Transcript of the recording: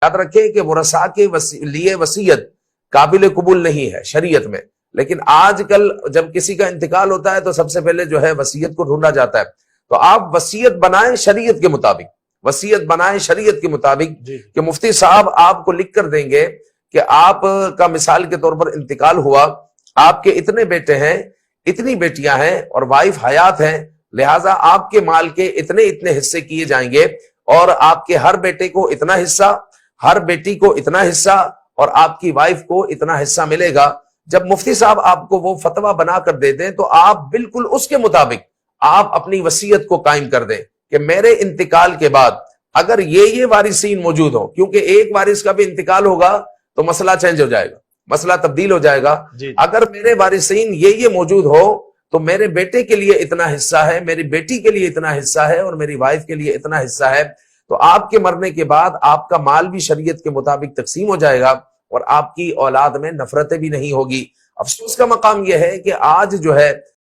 یاد رکھیں کہ ورثاء کے لیے وصیت قابل قبول نہیں ہے شریعت میں، لیکن آج کل جب کسی کا انتقال ہوتا ہے تو سب سے پہلے جو ہے وصیت کو ڈھونڈا جاتا ہے. تو آپ وصیت بنائیں شریعت کے مطابق، وصیت بنائیں شریعت کے مطابق کہ مفتی صاحب آپ کو لکھ کر دیں گے کہ آپ کا مثال کے طور پر انتقال ہوا، آپ کے اتنے بیٹے ہیں، اتنی بیٹیاں ہیں اور وائف حیات ہیں، لہٰذا آپ کے مال کے اتنے اتنے حصے کیے جائیں گے، اور آپ کے ہر بیٹے کو اتنا حصہ، ہر بیٹی کو اتنا حصہ، اور آپ کی وائف کو اتنا حصہ ملے گا. جب مفتی صاحب آپ کو وہ فتویٰ بنا کر دے دیں تو آپ بالکل اس کے مطابق آپ اپنی وصیت کو قائم کر دیں کہ میرے انتقال کے بعد اگر یہ وارثین موجود ہوں، کیونکہ ایک وارث کا بھی انتقال ہوگا تو مسئلہ چینج ہو جائے گا، مسئلہ تبدیل ہو جائے گا. اگر میرے وارثین یہ موجود ہو تو میرے بیٹے کے لیے اتنا حصہ ہے، میری بیٹی کے لیے اتنا حصہ ہے، اور میری وائف کے لیے اتنا حصہ ہے. تو آپ کے مرنے کے بعد آپ کا مال بھی شریعت کے مطابق تقسیم ہو جائے گا اور آپ کی اولاد میں نفرتیں بھی نہیں ہوگی. افسوس کا مقام یہ ہے کہ آج جو ہے